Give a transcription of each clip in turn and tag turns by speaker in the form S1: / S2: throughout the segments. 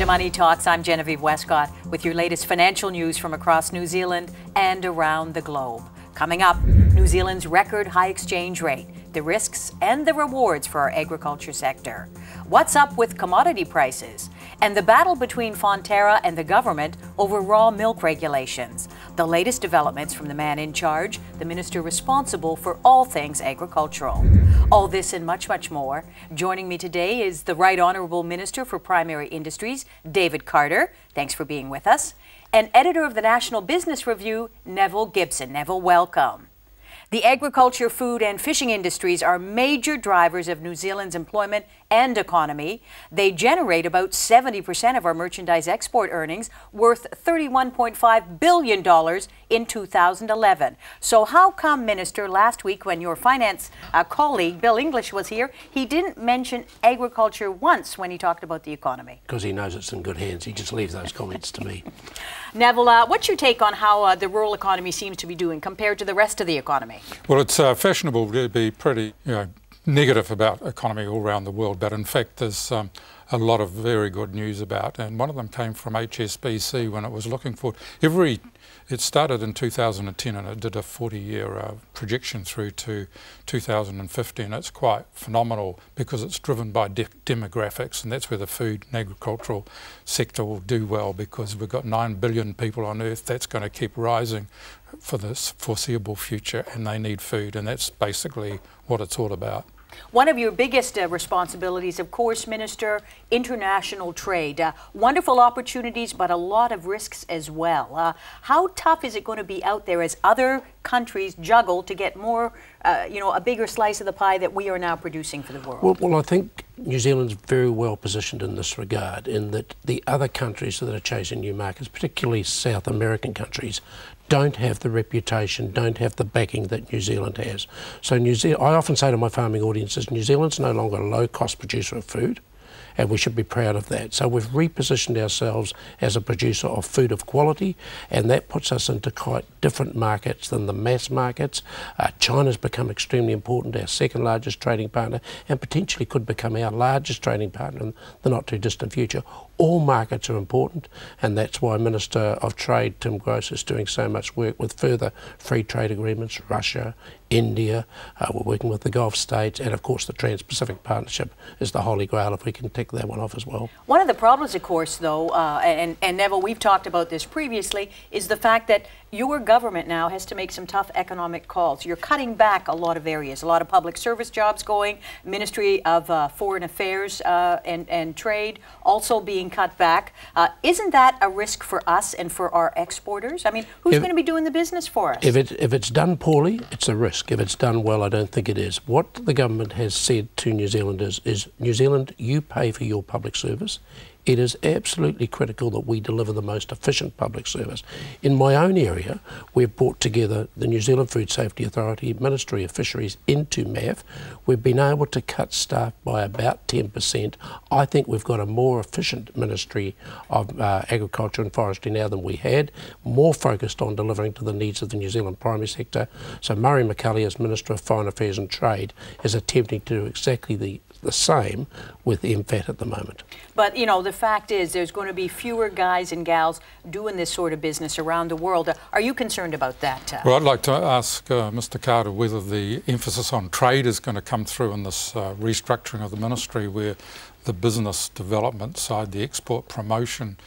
S1: Money Talks. I'm Genevieve Westcott with your latest financial news from across New Zealand and around the globe. Coming up, New Zealand's record high exchange rate, the risks and the rewards for our agriculture sector. What's up with commodity prices? And the battle between Fonterra and the government over raw milk regulations. The latest developments from the man in charge, the minister responsible for all things agricultural. All this and much, much more. Joining me today is the Right Honourable Minister for Primary Industries, David Carter. Thanks for being with us. And editor of the National Business Review, Nevil Gibson. Nevil, welcome. The agriculture, food and fishing industries are major drivers of New Zealand's employment and economy. They generate about 70% of our merchandise export earnings, worth $31.5 billion in 2011. So how come, Minister, last week when your finance colleague, Bill English, was here, he didn't mention agriculture once when he talked about the economy?
S2: Because he knows it's in good hands. He just leaves those comments to me.
S1: Nevil, what's your take on how the rural economy seems to be doing compared to the rest of the economy?
S3: Well, it's fashionable to be pretty, negative about economy all around the world, but in fact there's a lot of very good news about, and one of them came from HSBC when it was looking for it started in 2010 and it did a 40-year projection through to 2050, and it's quite phenomenal because it's driven by demographics, and that's where the food and agricultural sector will do well, because we've got 9 billion people on earth. That's going to keep rising for the foreseeable future, and they need food, and that's basically what it's all about.
S1: One of your biggest responsibilities, of course, Minister, international trade. Wonderful opportunities, but a lot of risks as well. How tough is it going to be out there as other countries juggle to get more, a bigger slice of the pie that we are now producing for the world?
S2: Well, I think New Zealand's very well positioned in this regard, in that the other countries that are chasing new markets, particularly South American countries, don't have the reputation, don't have the backing that New Zealand has. So I often say to my farming audiences, New Zealand's no longer a low-cost producer of food, and we should be proud of that. So we've repositioned ourselves as a producer of food of quality, and that puts us into quite different markets than the mass markets. China's become extremely important, our second largest trading partner, and potentially could become our largest trading partner in the not too distant future. All markets are important, and that's why Minister of Trade Tim Gross is doing so much work with further free trade agreements, Russia, India, we're working with the Gulf states, and of course the Trans-Pacific Partnership is the holy grail if we can tick that one off as well.
S1: One of the problems, of course, though, and Nevil, we've talked about this previously, is the fact that your government now has to make some tough economic calls. You're cutting back a lot of areas, a lot of public service jobs going, Ministry of Foreign Affairs and Trade also being cut back. Isn't that a risk for us and for our exporters? I mean, who's going to be doing the business for us?
S2: If it's done poorly, it's a risk. If it's done well, I don't think it is. What the government has said to New Zealanders is, New Zealand, you pay for your public service. It is absolutely critical that we deliver the most efficient public service. In my own area, we've brought together the New Zealand Food Safety Authority, Ministry of Fisheries into MAF. We've been able to cut staff by about 10%. I think we've got a more efficient Ministry of Agriculture and Forestry now than we had, more focused on delivering to the needs of the New Zealand primary sector. So Murray McCully, as Minister of Foreign Affairs and Trade, is attempting to do exactly the same with MFAT at the moment.
S1: But, the fact is there's going to be fewer guys and gals doing this sort of business around the world. Are you concerned about that?
S3: Well, I'd like to ask Mr. Carter whether the emphasis on trade is going to come through in this restructuring of the ministry, where the business development side, the export promotion,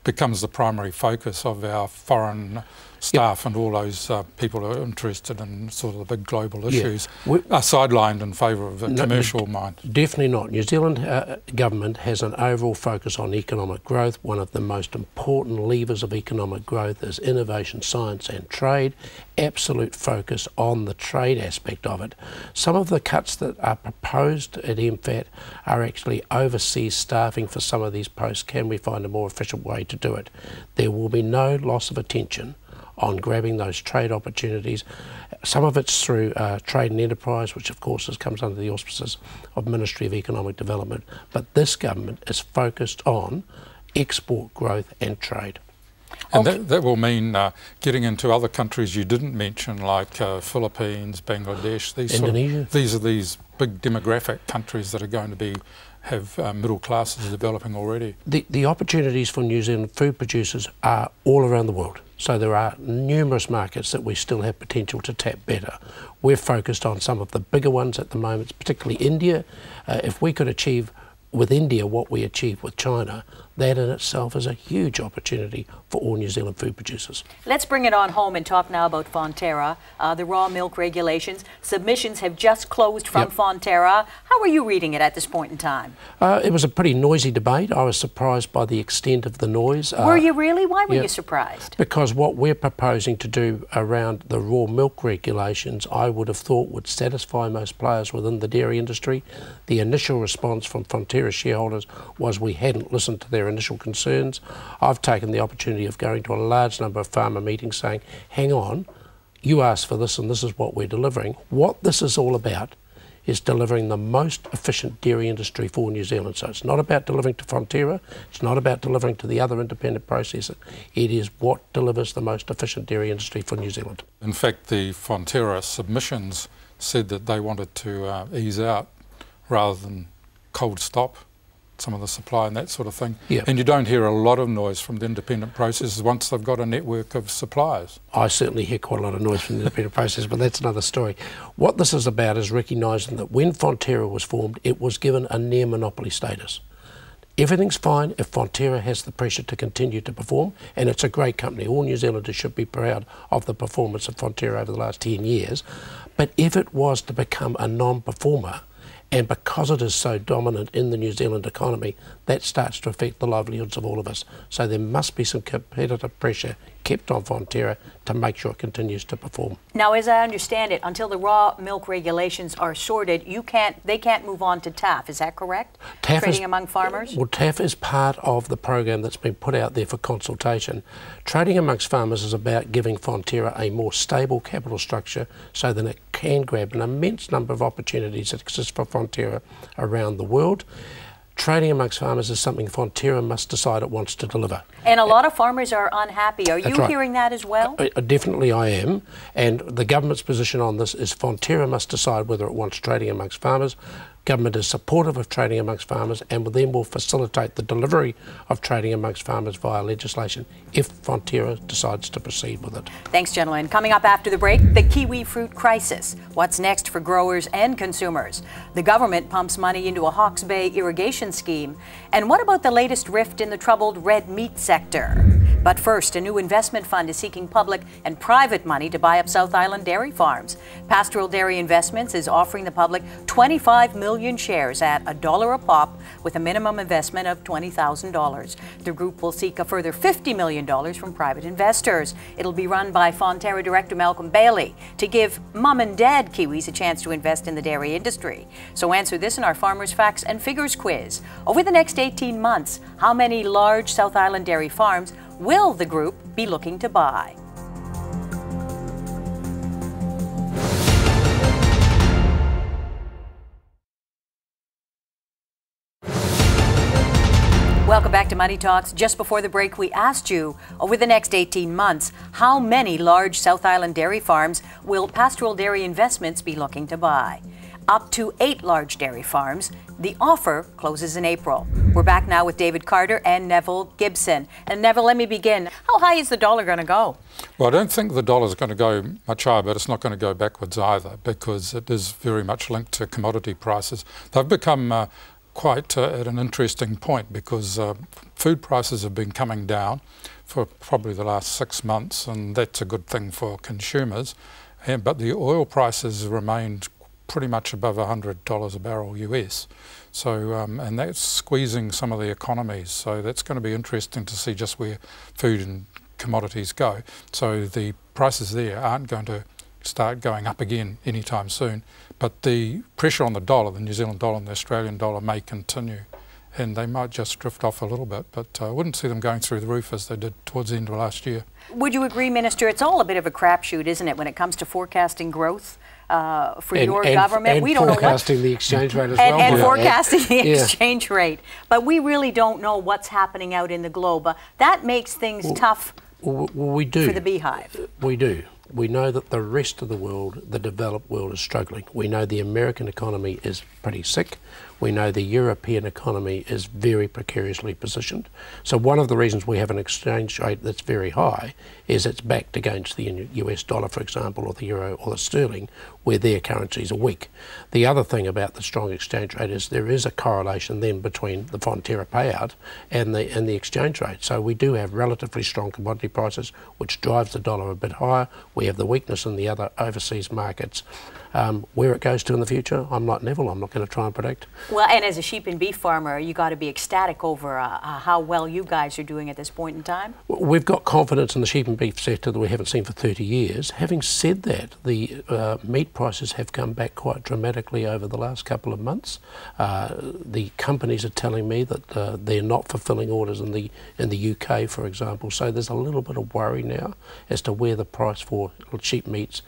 S3: becomes the primary focus of our foreign staff, and all those people who are interested in sort of the big global issues are sidelined in favour of a commercial mind.
S2: Definitely not. New Zealand government has an overall focus on economic growth. One of the most important levers of economic growth is innovation, science and trade. Absolute focus on the trade aspect of it. Some of the cuts that are proposed at MFAT are actually overseas staffing for some of these posts. Can we find a more efficient way to do it? There will be no loss of attention on grabbing those trade opportunities. Some of it's through trade and enterprise, which of course comes under the auspices of Ministry of Economic Development, but this government is focused on export growth and trade.
S3: And that will mean getting into other countries you didn't mention, like Philippines, Bangladesh, Indonesia. These are these big demographic countries that are going to be have middle classes developing already.
S2: The opportunities for New Zealand food producers are all around the world. So there are numerous markets that we still have potential to tap better. We're focused on some of the bigger ones at the moment, particularly India. If we could achieve with India what we achieved with China, that in itself is a huge opportunity for all New Zealand food producers.
S1: Let's bring it on home and talk now about Fonterra, the raw milk regulations. Submissions have just closed from Fonterra. How are you reading it at this point in time?
S2: It was a pretty noisy debate. I was surprised by the extent of the noise.
S1: Were you really? Why were you surprised?
S2: Because what we're proposing to do around the raw milk regulations, I would have thought would satisfy most players within the dairy industry. The initial response from Fonterra shareholders was we hadn't listened to their initial concerns. I've taken the opportunity of going to a large number of farmer meetings saying, hang on, you asked for this and this is what we're delivering. What this is all about is delivering the most efficient dairy industry for New Zealand. So it's not about delivering to Fonterra, it's not about delivering to the other independent processors, it is what delivers the most efficient dairy industry for New Zealand.
S3: In fact, the Fonterra submissions said that they wanted to ease out rather than cold stop some of the supply and that sort of thing. And you don't hear a lot of noise from the independent processors once they've got a network of suppliers.
S2: I certainly hear quite a lot of noise from the independent processors, but that's another story. What this is about is recognising that when Fonterra was formed, it was given a near monopoly status. Everything's fine if Fonterra has the pressure to continue to perform, and it's a great company. All New Zealanders should be proud of the performance of Fonterra over the last 10 years. But if it was to become a non-performer, and because it is so dominant in the New Zealand economy, that starts to affect the livelihoods of all of us. So there must be some competitive pressure kept on Fonterra to make sure it continues to perform.
S1: Now, as I understand it, until the raw milk regulations are sorted, they can't move on to TAF. Is that correct?
S2: TAF
S1: Trading among farmers?
S2: Well, TAF is part of the program that's been put out there for consultation. Trading amongst farmers is about giving Fonterra a more stable capital structure so that it can grab an immense number of opportunities that exist for Fonterra around the world. Trading amongst farmers is something Fonterra must decide it wants to deliver.
S1: And a lot of farmers are unhappy. Are you
S2: That's right.
S1: hearing that as well?
S2: Definitely I am. And the government's position on this is Fonterra must decide whether it wants trading amongst farmers. Government is supportive of trading amongst farmers and then will facilitate the delivery of trading amongst farmers via legislation if Fonterra decides to proceed with it.
S1: Thanks, gentlemen. Coming up after the break, the kiwi fruit crisis. What's next for growers and consumers? The government pumps money into a Hawke's Bay irrigation scheme. And what about the latest rift in the troubled red meat sector? But first, a new investment fund is seeking public and private money to buy up South Island dairy farms. Pastoral Dairy Investments is offering the public 25 million shares at $1 a pop with a minimum investment of $20,000. The group will seek a further $50 million from private investors. It'll be run by Fonterra Director Malcolm Bailey to give mum and dad Kiwis a chance to invest in the dairy industry. So answer this in our Farmers Facts and Figures quiz. Over the next 18 months, how many large South Island dairy farms will the group be looking to buy? Welcome back to Money Talks. Just before the break, we asked you, over the next 18 months, how many large South Island dairy farms will Pastoral Dairy Investments be looking to buy? Up to 8 large dairy farms. The offer closes in April. We're back now with David Carter and Nevil Gibson. And Nevil, let me begin. How high is the dollar going to go?
S3: Well, I don't think the dollar's going to go much higher, but it's not going to go backwards either because it is very much linked to commodity prices. They've become quite at an interesting point because food prices have been coming down for probably the last 6 months, and that's a good thing for consumers. But the oil prices remained pretty much above $100 a barrel US. So, and that's squeezing some of the economies. So that's going to be interesting to see just where food and commodities go. So the prices there aren't going to start going up again anytime soon. But the pressure on the dollar, the New Zealand dollar and the Australian dollar, may continue. And they might just drift off a little bit, but I wouldn't see them going through the roof as they did towards the end of last year.
S1: Would you agree, Minister? It's all a bit of a crapshoot, isn't it, when it comes to forecasting growth for your government?
S2: We don't forecasting the exchange rate as well.
S1: And forecasting the exchange rate. But we really don't know what's happening out in the globe. That makes things tough for the beehive.
S2: We do. We know that the rest of the world, the developed world, is struggling. We know the American economy is pretty sick. We know the European economy is very precariously positioned. So one of the reasons we have an exchange rate that's very high is it's backed against the US dollar, for example, or the euro or the sterling, where their currencies are weak. The other thing about the strong exchange rate is there is a correlation then between the Fonterra payout and the exchange rate. So we do have relatively strong commodity prices, which drives the dollar a bit higher. We have the weakness in the other overseas markets. Where it goes to in the future, I'm like Neville, I'm not going to try and predict.
S1: Well, and as a sheep and beef farmer, you got to be ecstatic over how well you guys are doing at this point in time.
S2: We've got confidence in the sheep and beef sector that we haven't seen for 30 years. Having said that, the meat prices have come back quite dramatically over the last couple of months. The companies are telling me that they're not fulfilling orders in the UK, for example. So there's a little bit of worry now as to where the price for sheep meats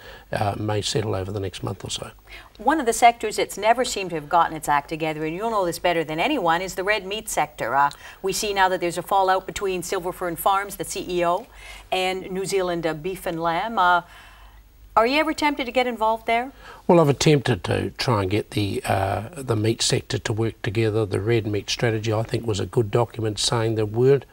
S2: may settle over the next month or so.
S1: One of the sectors that's never seemed to have gotten its act together, and you'll know this better than anyone, is the red meat sector. We see now that there's a fallout between Silver Fern Farms, the CEO, and New Zealand Beef and Lamb. Are you ever tempted to get involved there?
S2: Well, I've attempted to try and get the meat sector to work together. The red meat strategy, I think, was a good document saying there weren't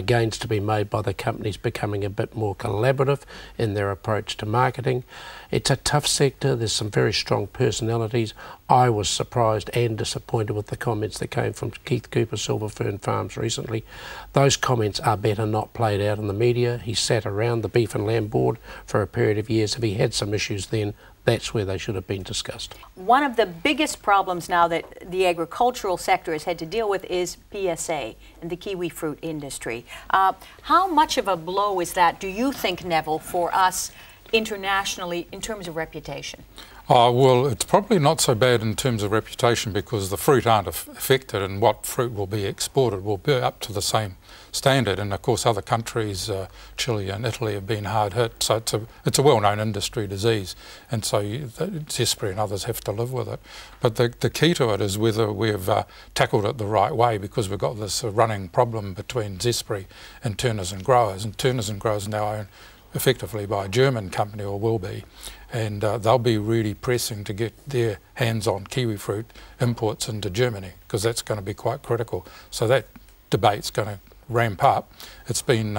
S2: gains to be made by the companies becoming a bit more collaborative in their approach to marketing. It's a tough sector. There's some very strong personalities. I was surprised and disappointed with the comments that came from Keith Cooper, Silver Fern Farms, recently. Those comments are better not played out in the media. He sat around the Beef and Lamb board for a period of years. If he had some issues then, that's where they should have been discussed. One
S1: of the biggest problems now that the agricultural sector has had to deal with is PSA and the kiwi fruit industry. How much of a blow is that, do you think, Neville, for us internationally in terms of reputation?
S3: Well, it's probably not so bad in terms of reputation because the fruit aren't affected, and what fruit will be exported will be up to the same standard. And of course other countries, Chile and Italy, have been hard hit, so it's a well-known industry disease, and so Zespri and others have to live with it. But the key to it is whether we've tackled it the right way, because we've got this running problem between Zespri and Turners and Growers, and Turners and Growers now owned effectively by a German company, or will be, and they'll be really pressing to get their hands on kiwi fruit imports into Germany, because that's going to be quite critical. So that debate's going to ramp up. It's been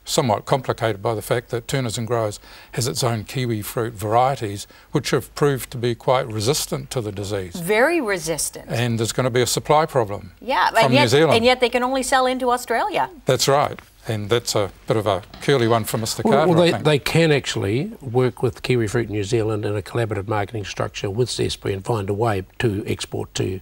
S3: somewhat complicated by the fact that Turners and Growers has its own kiwi fruit varieties, which have proved to be quite resistant to the disease.
S1: Very resistant.
S3: And there's going to be a supply problem
S1: from
S3: New Zealand.
S1: And yet they can only sell into Australia.
S3: That's right. And that's a bit of a curly one for Mr. Carter.
S2: Well, they can actually work with Kiwi Fruit New Zealand in a collaborative marketing structure with Zespri and find a way to export to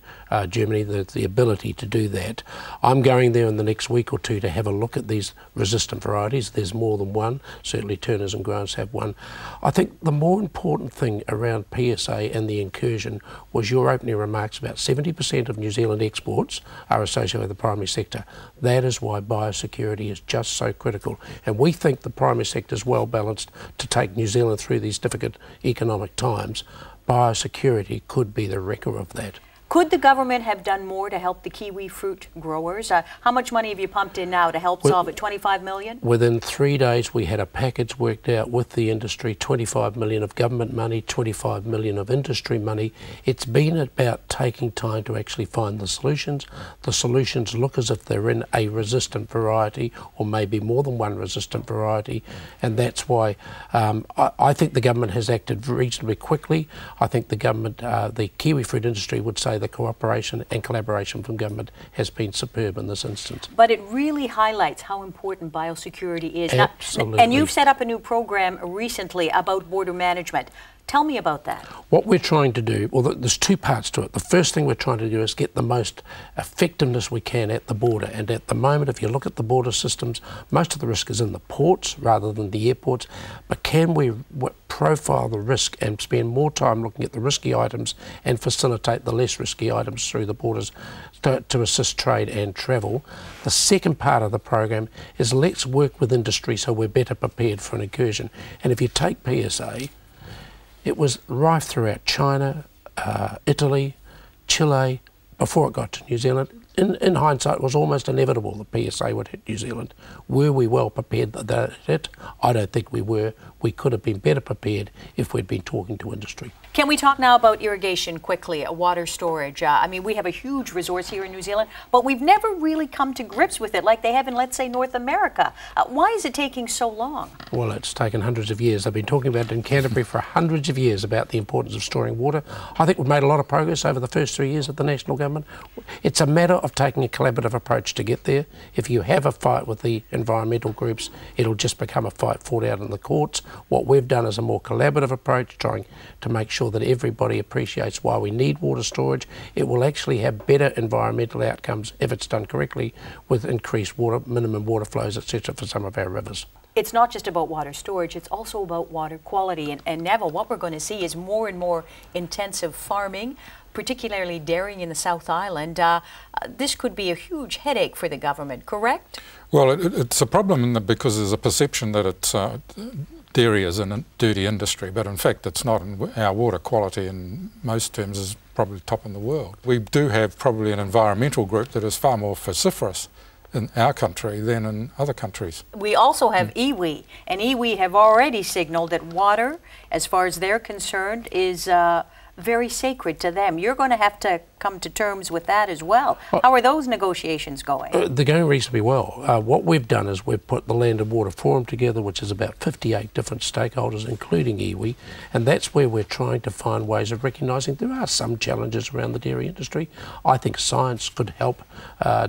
S2: Germany. There's the ability to do that. I'm going there in the next week or two to have a look at these resistant varieties. There's more than one. Certainly Turners and Growers have one. I think the more important thing around PSA and the incursion was your opening remarks about 70% of New Zealand exports are associated with the primary sector. That is why biosecurity is just so critical, and we think the primary sector is well balanced to take New Zealand through these difficult economic times. Biosecurity could be the wrecker of that.
S1: Could the government have done more to help the kiwi fruit growers? How much money have you pumped in now to help solve it? 25 million?
S2: Within 3 days we had a package worked out with the industry, 25 million of government money, 25 million of industry money. It's been about taking time to actually find the solutions. The solutions look as if they're in a resistant variety, or maybe more than one resistant variety, and that's why I think the government has acted reasonably quickly. I think the government, the kiwi fruit industry would say the cooperation and collaboration from government has been superb in this instance.
S1: But it really highlights how important biosecurity is.
S2: Absolutely.
S1: And you've set up a new program recently about border management. Tell me about that.
S2: What we're trying to do, well, there's two parts to it. The first thing we're trying to do is get the most effectiveness we can at the border. And at the moment, if you look at the border systems, most of the risk is in the ports rather than the airports. But can we profile the risk and spend more time looking at the risky items and facilitate the less risky items through the borders to assist trade and travel? The second part of the program is let's work with industry so we're better prepared for an incursion. And if you take PSA, it was rife throughout China, Italy, Chile, before it got to New Zealand. in hindsight, it was almost inevitable the PSA would hit New Zealand. Were we well prepared that it hit? I don't think we were. We could have been better prepared if we'd been talking to industry.
S1: Can we talk now about irrigation quickly, water storage? I mean, we have a huge resource here in New Zealand, but we've never really come to grips with it like they have in, let's say, North America. Why is it taking so long?
S2: Well, it's taken hundreds of years. I've been talking about it in Canterbury for hundreds of years about the importance of storing water. I think we've made a lot of progress over the first 3 years of the national government. It's a matter of taking a collaborative approach to get there. If you have a fight with the environmental groups, it'll just become a fight fought out in the courts. What we've done is a more collaborative approach, trying to make sure that everybody appreciates why we need water storage. It will actually have better environmental outcomes if it's done correctly, with increased water, minimum water flows, etc. for some of our rivers.
S1: It's not just about water storage, it's also about water quality. And Nevil, what we're going to see is more and more intensive farming, particularly dairying in the South Island. This could be a huge headache for the government, correct?
S3: Well, it's a problem because there's a perception that it's dairy is a dirty industry, but in fact it's not. Our water quality in most terms is probably top in the world. We do have probably an environmental group that is far more vociferous in our country than in other countries.
S1: We also have iwi, and iwi have already signaled that water, as far as they're concerned, is very sacred to them. You're going to have to come to terms with that as well. How are those negotiations going?
S2: They're going reasonably well. What we've done is we've put the Land and Water Forum together, which is about 58 different stakeholders, including iwi, and that's where we're trying to find ways of recognising there are some challenges around the dairy industry. I think science could help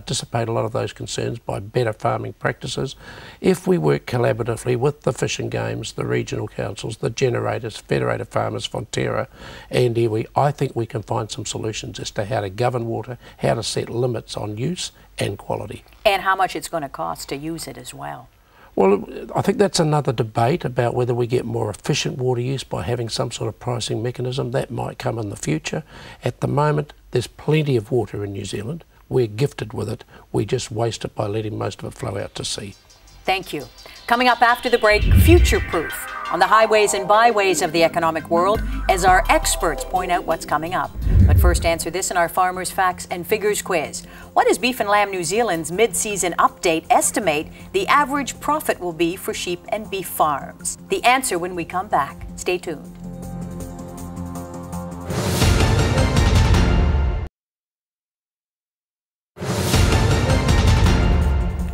S2: dissipate a lot of those concerns by better farming practices. If we work collaboratively with the Fish and Games, the regional councils, the generators, Federated Farmers, Fonterra and iwi, I think we can find some solutions as to how to govern water, how to set limits on use and quality.
S1: And how much it's going to cost to use it as well.
S2: Well, I think that's another debate about whether we get more efficient water use by having some sort of pricing mechanism. That might come in the future. At the moment, there's plenty of water in New Zealand. We're gifted with it. We just waste it by letting most of it flow out to sea.
S1: Thank you. Coming up after the break, Future Proof on the highways and byways of the economic world as our experts point out what's coming up. But first, answer this in our Farmers Facts and Figures quiz. What does Beef and Lamb New Zealand's mid-season update estimate the average profit will be for sheep and beef farms? The answer when we come back. Stay tuned.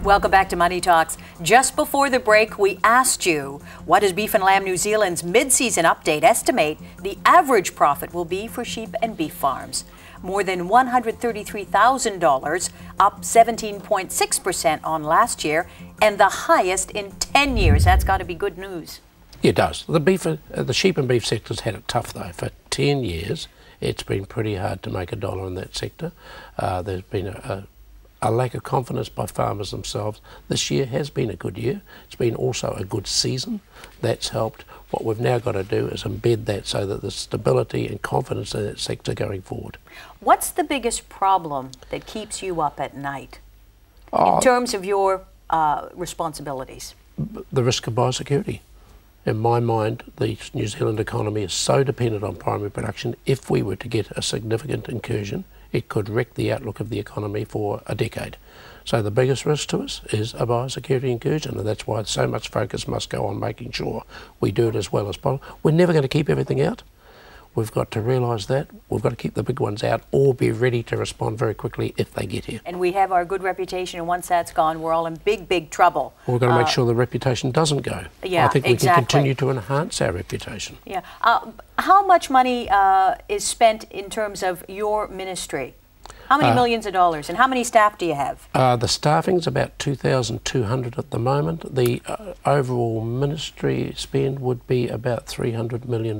S1: Welcome back to Money Talks. Just before the break, we asked you, what does Beef and Lamb New Zealand's mid-season update estimate the average profit will be for sheep and beef farms? More than $133,000, up 17.6% on last year, and the highest in 10 years. That's got to be good news.
S2: It does. The sheep and beef sector's had it tough though. For 10 years, it's been pretty hard to make a dollar in that sector. There's been a lack of confidence by farmers themselves. This year has been a good year. It's been also a good season. That's helped. What we've now got to do is embed that so that there's stability and confidence in that sector going forward.
S1: What's the biggest problem that keeps you up at night in terms of your responsibilities?
S2: The risk of biosecurity. In my mind, the New Zealand economy is so dependent on primary production. If we were to get a significant incursion, it could wreck the outlook of the economy for a decade. So the biggest risk to us is a biosecurity incursion, and that's why so much focus must go on making sure we do it as well as possible. We're never going to keep everything out. We've got to realise that. We've got to keep the big ones out or be ready to respond very quickly if they get here.
S1: And we have our good reputation, and once that's gone, we're all in big, big trouble.
S2: We've got to make sure the reputation doesn't go.
S1: Yeah,
S2: I think we
S1: exactly.
S2: can continue to enhance our reputation.
S1: Yeah. How much money is spent in terms of your ministry? How many millions of dollars, and how many staff do you have?
S2: The staffing's about 2,200 at the moment. The overall ministry spend would be about $300 million.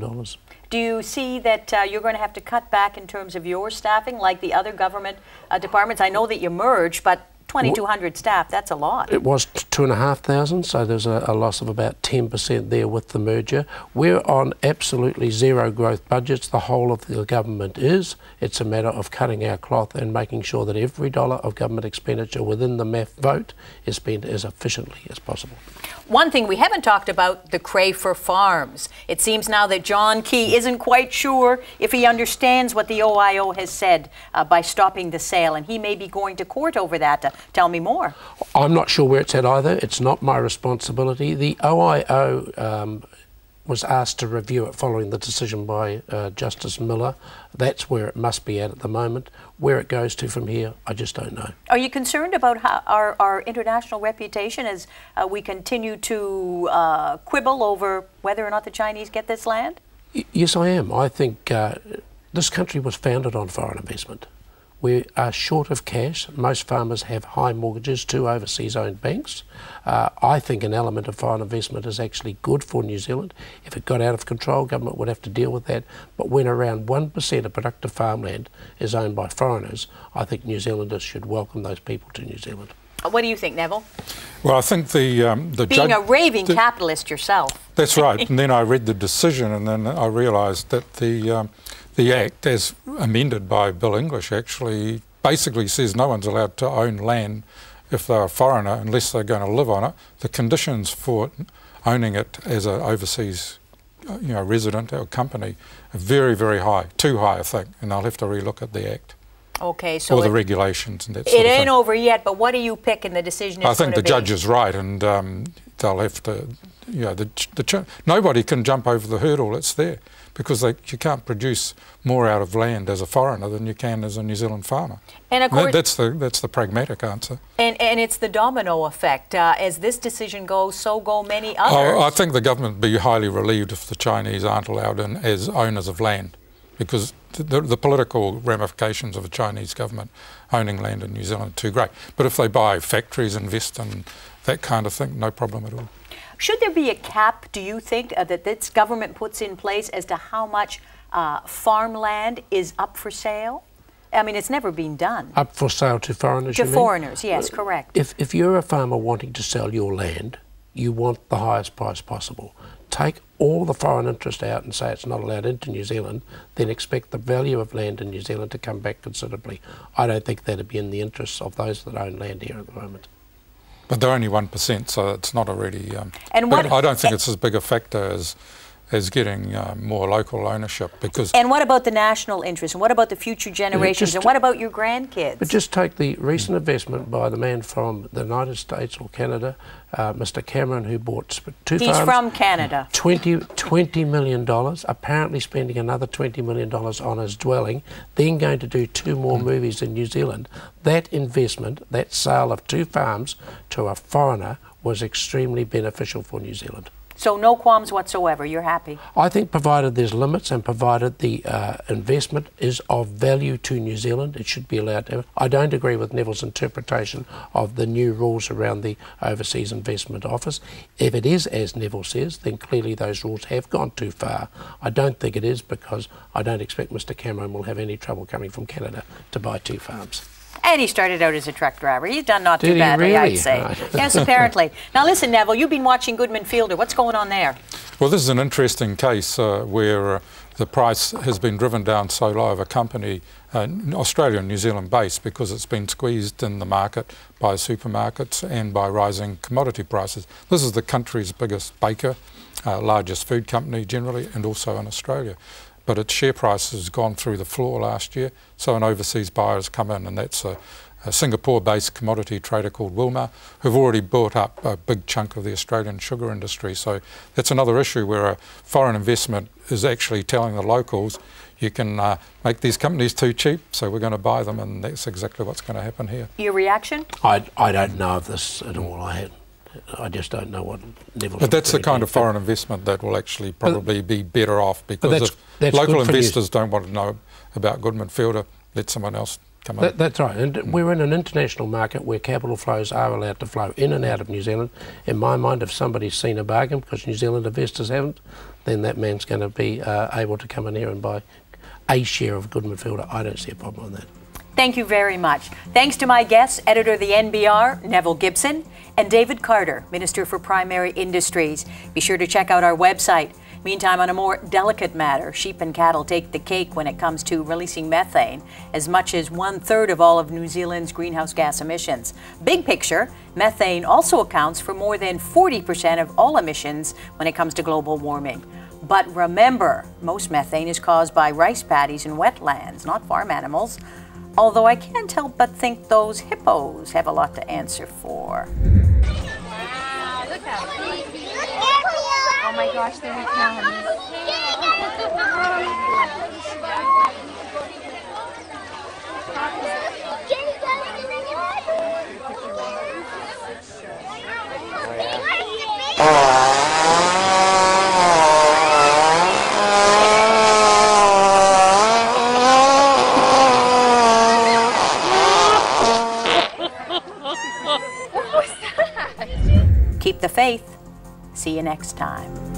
S1: Do you see that you're going to have to cut back in terms of your staffing like the other government departments? I know that you merged, but 2,200 staff, that's a lot.
S2: It was 2,500, so there's a loss of about 10% there with the merger. We're on absolutely zero growth budgets. The whole of the government is. It's a matter of cutting our cloth and making sure that every dollar of government expenditure within the MAF vote is spent as efficiently as possible.
S1: One thing we haven't talked about, the Crayford Farms. It seems now that John Key isn't quite sure if he understands what the OIO has said by stopping the sale, and he may be going to court over that. Tell me more.
S2: I'm not sure where it's at either. It's not my responsibility. The OIO was asked to review it following the decision by Justice Miller. That's where it must be at the moment. Where it goes to from here, I just don't know.
S1: Are you concerned about how our international reputation as we continue to quibble over whether or not the Chinese get this land?
S2: Yes, I am. I think this country was founded on foreign investment. We are short of cash. Most farmers have high mortgages to overseas-owned banks. I think an element of foreign investment is actually good for New Zealand. If it got out of control, government would have to deal with that. But when around 1% of productive farmland is owned by foreigners, I think New Zealanders should welcome those people to New Zealand.
S1: What do you think, Neville?
S3: Well, I think the
S1: being a raving capitalist yourself.
S3: That's right. And then I read the decision, and then I realised that the Act, as amended by Bill English, actually basically says no one's allowed to own land if they're a foreigner unless they're going to live on it. The conditions for owning it as an overseas resident or company are very, very high. Too high, I think, and I'll have to relook at the Act.
S1: Okay, so
S3: or the regulations and that sort of thing.
S1: It ain't over yet, but what do you pick in the decision?
S3: I think the judge is right, and they'll have to, nobody can jump over the hurdle that's there, because you can't produce more out of land as a foreigner than you can as a New Zealand farmer. And of course, that's the pragmatic answer. And
S1: it's the domino effect. As this decision goes, so go many others.
S3: Oh, I think the government would be highly relieved if the Chinese aren't allowed in as owners of land, because the political ramifications of a Chinese government owning land in New Zealand are too great. But if they buy factories, invest in that kind of thing, no problem at all.
S1: Should there be a cap, do you think, that this government puts in place as to how much farmland is up for sale? I mean, it's never been done.
S2: Up for sale to foreigners,
S1: to foreigners, yes, correct.
S2: If you're a farmer wanting to sell your land, you want the highest price possible. Take all the foreign interest out and say it's not allowed into New Zealand, then expect the value of land in New Zealand to come back considerably. I don't think that'd be in the interests of those that own land here at the moment.
S3: But they're only 1%, so it's not already... I don't think it's as big a factor as getting more local ownership, because...
S1: And what about the national interest? And what about the future generations? And what about your grandkids?
S2: But just take the recent investment by the man from the United States or Canada, Mr. Cameron, who bought two farms.
S1: He's from Canada.
S2: $20 million, apparently spending another $20 million on his dwelling, then going to do 2 more movies in New Zealand. That investment, that sale of 2 farms to a foreigner, was extremely beneficial for New Zealand.
S1: So no qualms whatsoever, you're happy?
S2: I think provided there's limits and provided the investment is of value to New Zealand, it should be allowed to. I don't agree with Neville's interpretation of the new rules around the Overseas Investment Office. If it is as Neville says, then clearly those rules have gone too far. I don't think it is, because I don't expect Mr. Cameron will have any trouble coming from Canada to buy 2 farms.
S1: And he started out as a truck driver. He's done not too badly,
S2: really?
S1: I'd say. Yes, apparently. Now listen, Neville, you've been watching Goodman Fielder. What's going on there?
S3: Well, this is an interesting case where the price has been driven down so low of a company, Australia and New Zealand based, because it's been squeezed in the market by supermarkets and by rising commodity prices. This is the country's biggest baker, largest food company generally, and also in Australia. But its share price has gone through the floor last year, so an overseas buyer has come in, and that's a Singapore-based commodity trader called Wilmar, who've already bought up a big chunk of the Australian sugar industry. So that's another issue where a foreign investment is actually telling the locals, you can make these companies too cheap, so we're going to buy them, and that's exactly what's going to happen here.
S1: Your reaction?
S2: I don't know of this at all. I just don't know what Neville's...
S3: But that's the kind of foreign investment that will actually probably be better off, because if local investors don't want to know about Goodman Fielder, let someone else come in.
S2: That's right, and we're in an international market where capital flows are allowed to flow in and out of New Zealand. In my mind, if somebody's seen a bargain because New Zealand investors haven't, then that man's going to be able to come in here and buy a share of Goodman Fielder. I don't see a problem on that.
S1: Thank you very much. Thanks to my guests, editor of the NBR, Nevil Gibson, and David Carter, Minister for Primary Industries. Be sure to check out our website. Meantime, on a more delicate matter, sheep and cattle take the cake when it comes to releasing methane, as much as 1/3 of all of New Zealand's greenhouse gas emissions. Big picture, methane also accounts for more than 40% of all emissions when it comes to global warming. But remember, most methane is caused by rice paddies and wetlands, not farm animals. Although I can't help but think those hippos have a lot to answer for.
S4: Wow, look how big he is. Oh my gosh, there he comes.
S1: Keep the faith. See you next time.